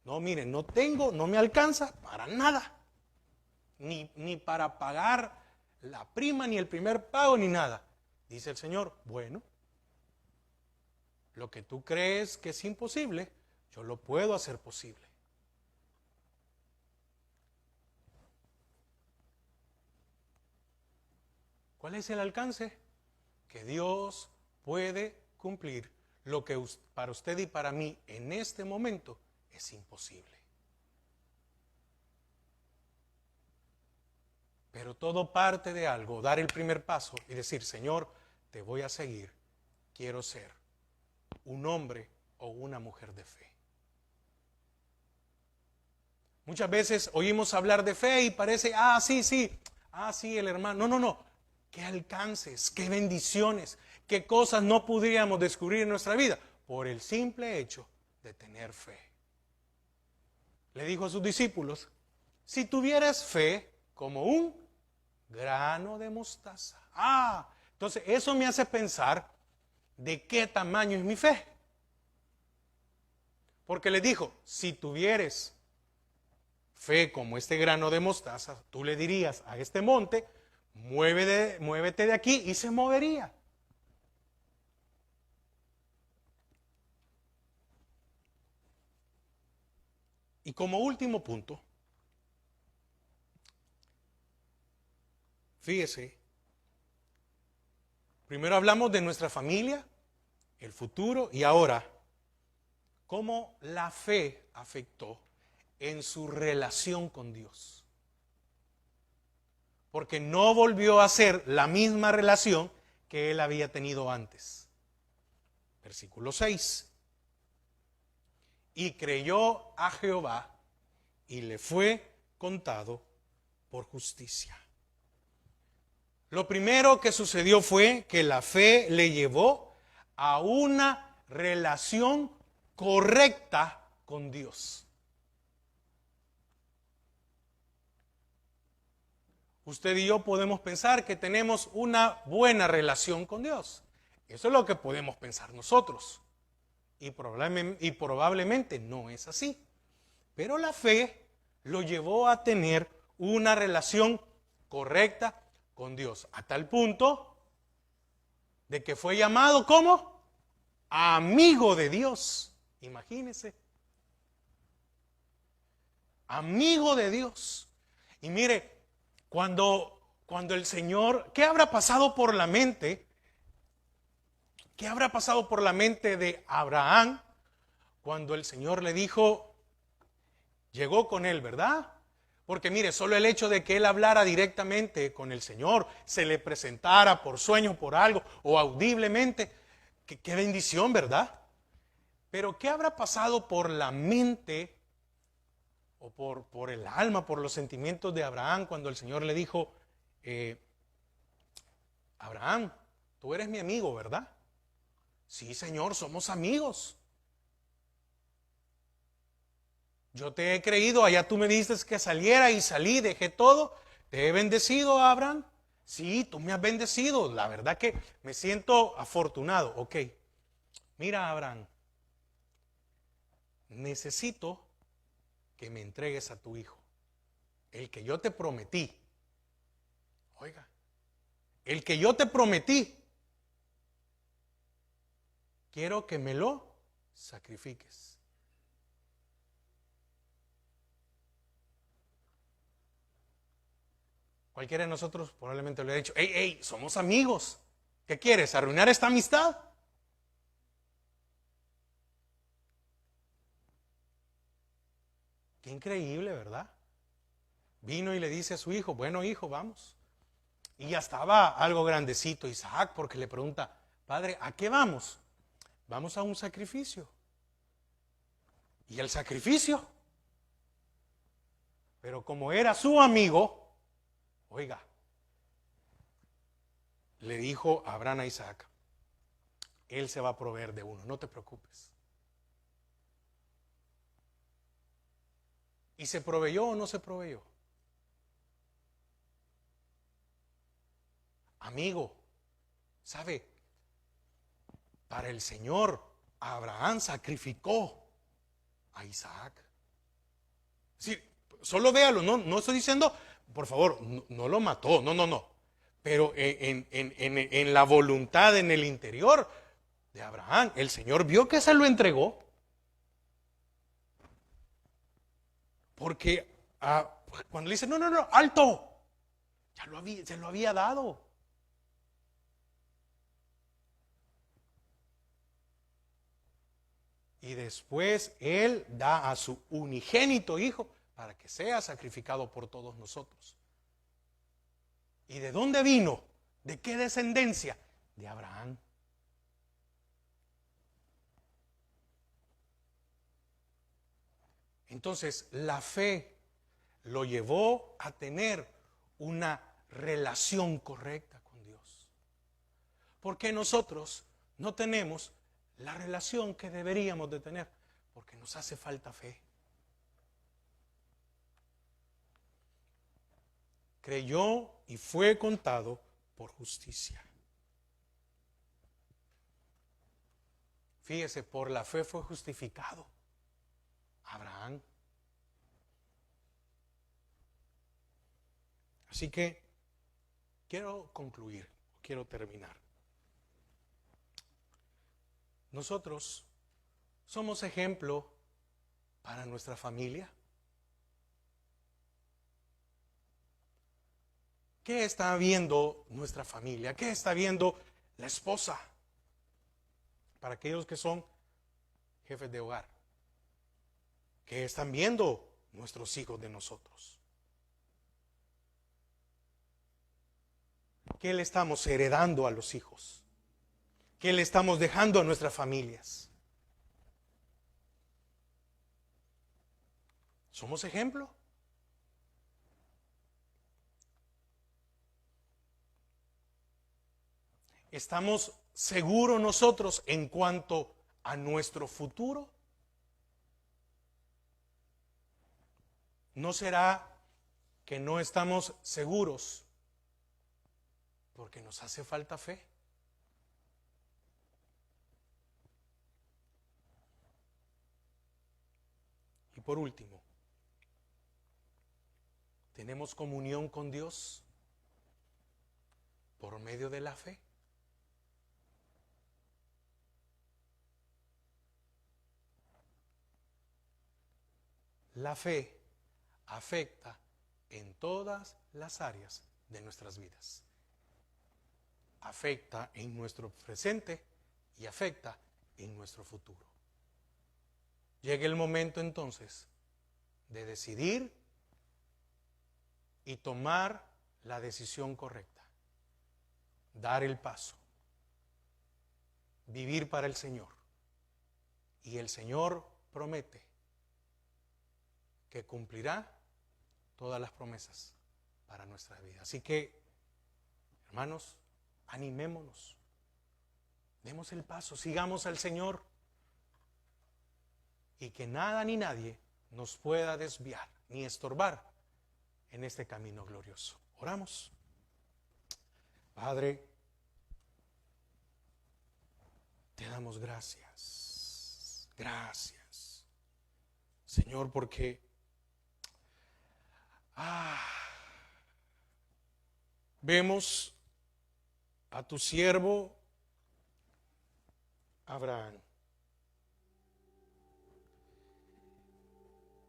No, miren, no tengo, no me alcanza para nada. Ni para pagar la prima, ni el primer pago, ni nada. Dice el Señor, bueno, lo que tú crees que es imposible, yo lo puedo hacer posible. ¿Cuál es el alcance? Que Dios puede cumplir lo que para usted y para mí en este momento es imposible. Pero todo parte de algo, dar el primer paso y decir, Señor, te voy a seguir, quiero ser un hombre o una mujer de fe. Muchas veces oímos hablar de fe y parece, sí, el hermano. No. ¿Qué alcances, qué bendiciones, qué cosas no pudiéramos descubrir en nuestra vida? Por el simple hecho de tener fe. Le dijo a sus discípulos, si tuvieras fe como un grano de mostaza. Entonces, eso me hace pensar de qué tamaño es mi fe. Porque les dijo, si tuvieres fe como este grano de mostaza, tú le dirías a este monte, muévete de aquí y se movería. Y como último punto, fíjese, primero hablamos de nuestra familia, el futuro y ahora, cómo la fe afectó en su relación con Dios. Porque no volvió a ser la misma relación que él había tenido antes. Versículo 6. Y creyó a Jehová y le fue contado por justicia. Lo primero que sucedió fue que la fe le llevó a una relación correcta con Dios. Usted y yo podemos pensar que tenemos una buena relación con Dios. Eso es lo que podemos pensar nosotros. Y probablemente no es así. Pero la fe lo llevó a tener una relación correcta con Dios. A tal punto de que fue llamado como amigo de Dios. Imagínense. Amigo de Dios. Y mire, cuando el Señor, ¿qué habrá pasado por la mente? ¿Qué habrá pasado por la mente de Abraham cuando el Señor le dijo, llegó con él, ¿verdad? Porque mire, solo el hecho de que él hablara directamente con el Señor, se le presentara por sueño, por algo, o audiblemente, qué bendición, ¿verdad? Pero ¿qué habrá pasado por la mente o por el alma, por los sentimientos de Abraham cuando el Señor le dijo, Abraham, tú eres mi amigo, ¿verdad? Sí, Señor, somos amigos. Yo te he creído, allá tú me dices que saliera y salí, dejé todo. ¿Te he bendecido, Abraham? Sí, tú me has bendecido. La verdad que me siento afortunado. Ok, mira, Abraham, necesito que me entregues a tu hijo, el que yo te prometí. Oiga, el que yo te prometí, quiero que me lo sacrifiques. Cualquiera de nosotros probablemente le ha dicho, hey, somos amigos. ¿Qué quieres? ¿Arruinar esta amistad? Qué increíble, ¿verdad? Vino y le dice a su hijo, bueno hijo, vamos. Y ya estaba algo grandecito Isaac, porque le pregunta, padre, ¿a qué vamos? Vamos a un sacrificio. ¿Y el sacrificio? Pero como era su amigo, oiga, le dijo Abraham a Isaac, él se va a proveer de uno, no te preocupes. ¿Y se proveyó o no se proveyó? Amigo, ¿sabe? Para el Señor, Abraham sacrificó a Isaac. Es decir, solo véalo, no estoy diciendo, por favor, no lo mató, no. Pero en la voluntad, en el interior de Abraham, el Señor vio que se lo entregó. Porque cuando le dice, no, alto, se lo había dado. Y después Él da a su unigénito Hijo para que sea sacrificado por todos nosotros. ¿Y de dónde vino? ¿De qué descendencia? De Abraham. Entonces, la fe lo llevó a tener una relación correcta con Dios. Porque nosotros no tenemos la relación que deberíamos de tener, porque nos hace falta fe. Creyó y fue contado por justicia. Fíjese, por la fe fue justificado Abraham. Así que quiero concluir, quiero terminar. Nosotros somos ejemplo para nuestra familia. ¿Qué está viendo nuestra familia? ¿Qué está viendo la esposa? Para aquellos que son jefes de hogar. ¿Qué están viendo nuestros hijos de nosotros? ¿Qué le estamos heredando a los hijos? ¿Qué le estamos dejando a nuestras familias? ¿Somos ejemplo? ¿Estamos seguros nosotros en cuanto a nuestro futuro? ¿No será que no estamos seguros porque nos hace falta fe? Y por último, ¿tenemos comunión con Dios por medio de la fe? La fe afecta en todas las áreas de nuestras vidas. Afecta en nuestro presente y afecta en nuestro futuro. Llega el momento entonces de decidir y tomar la decisión correcta. Dar el paso. Vivir para el Señor. Y el Señor promete que cumplirá todas las promesas para nuestra vida. Así que, hermanos, animémonos. Demos el paso, sigamos al Señor. Y que nada ni nadie nos pueda desviar ni estorbar en este camino glorioso. Oramos. Padre, te damos gracias. Gracias, Señor, porque vemos a tu siervo Abraham.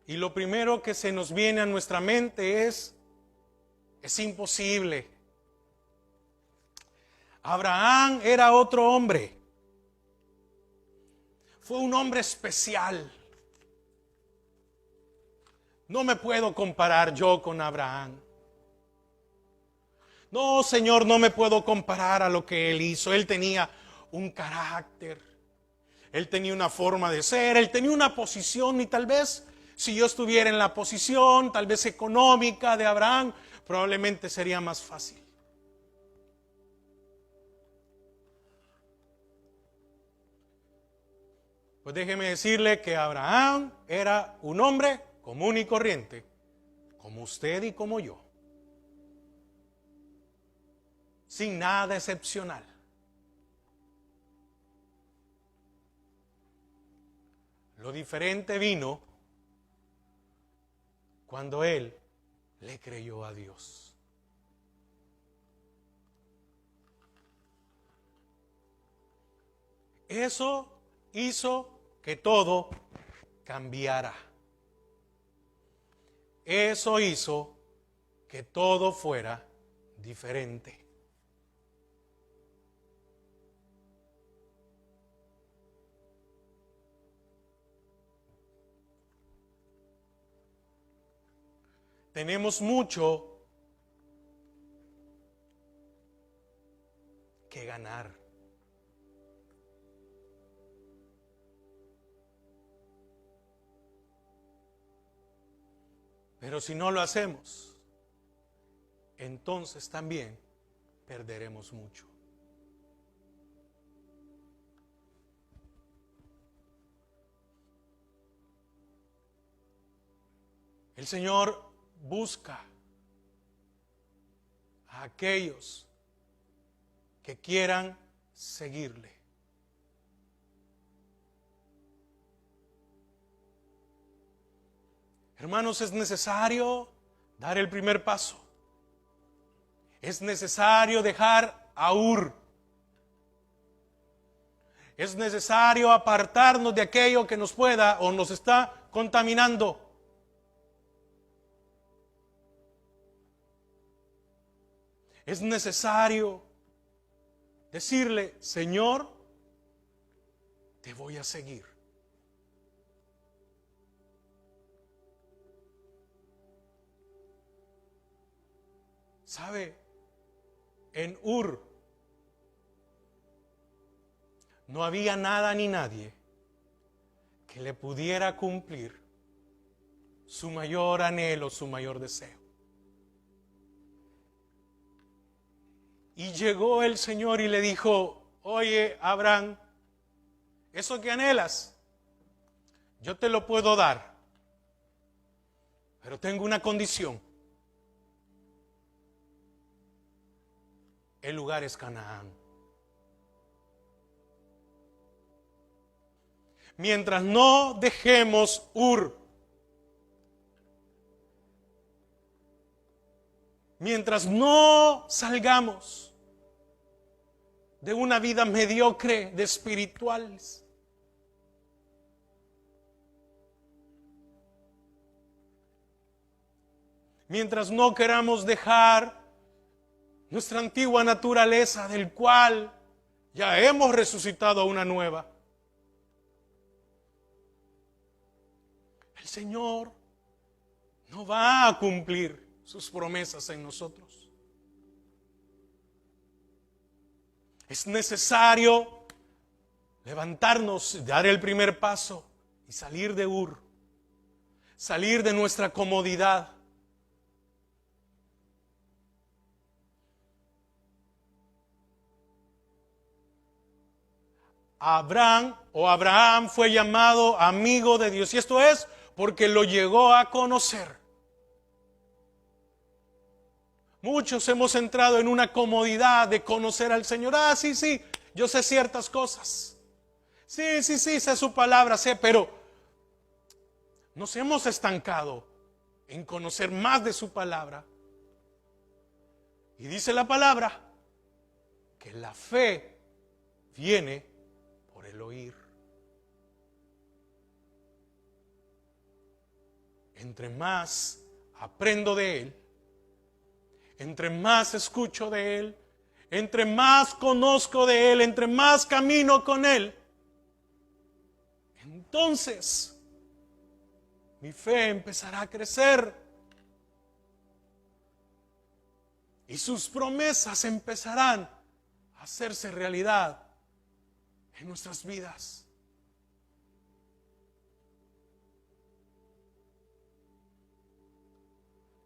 Y lo primero que se nos viene a nuestra mente es imposible. Abraham era otro hombre. Fue un hombre especial. No me puedo comparar yo con Abraham. No, Señor, no me puedo comparar a lo que él hizo. Él tenía un carácter. Él tenía una forma de ser. Él tenía una posición y tal vez si yo estuviera en la posición, tal vez económica de Abraham, probablemente sería más fácil. Pues déjeme decirle que Abraham era un hombre común y corriente, como usted y como yo. Sin nada excepcional. Lo diferente vino cuando él le creyó a Dios. Eso hizo que todo cambiara. Eso hizo que todo fuera diferente. Tenemos mucho que ganar. Pero si no lo hacemos, entonces también perderemos mucho. El Señor busca a aquellos que quieran seguirle. Hermanos, es necesario dar el primer paso. Es necesario dejar a Ur. Es necesario apartarnos de aquello que nos pueda o nos está contaminando. Es necesario decirle: Señor, te voy a seguir. ¿Sabe? En Ur no había nada ni nadie que le pudiera cumplir su mayor anhelo, su mayor deseo. Y llegó el Señor y le dijo: oye, Abraham, eso que anhelas, yo te lo puedo dar, pero tengo una condición. El lugar es Canaán. Mientras no dejemos Ur, mientras no salgamos de una vida mediocre de espirituales, mientras no queramos dejar nuestra antigua naturaleza, del cual ya hemos resucitado a una nueva, el Señor no va a cumplir sus promesas en nosotros. Es necesario levantarnos, dar el primer paso y salir de Ur, salir de nuestra comodidad. Abraham fue llamado amigo de Dios, y esto es porque lo llegó a conocer. Muchos hemos entrado en una comodidad de conocer al Señor. Sí, yo sé ciertas cosas. Sí, sé su palabra, pero nos hemos estancado en conocer más de su palabra. Y dice la palabra que la fe viene por el oír. Entre más aprendo de Él, entre más escucho de Él, entre más conozco de Él, entre más camino con Él, entonces mi fe empezará a crecer y sus promesas empezarán a hacerse realidad en nuestras vidas.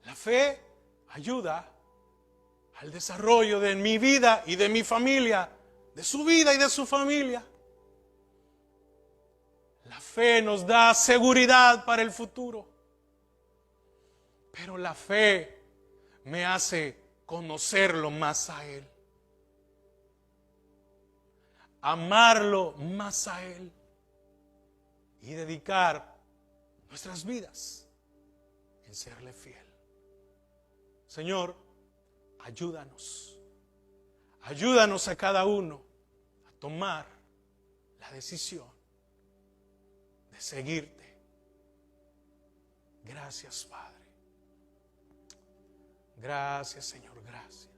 La fe ayuda al desarrollo de mi vida y de mi familia, de su vida y de su familia. La fe nos da seguridad para el futuro, pero la fe me hace conocerlo más a Él, amarlo más a Él y dedicar nuestras vidas en serle fiel. Señor, ayúdanos a cada uno a tomar la decisión de seguirte. Gracias, Padre. Gracias, Señor, gracias.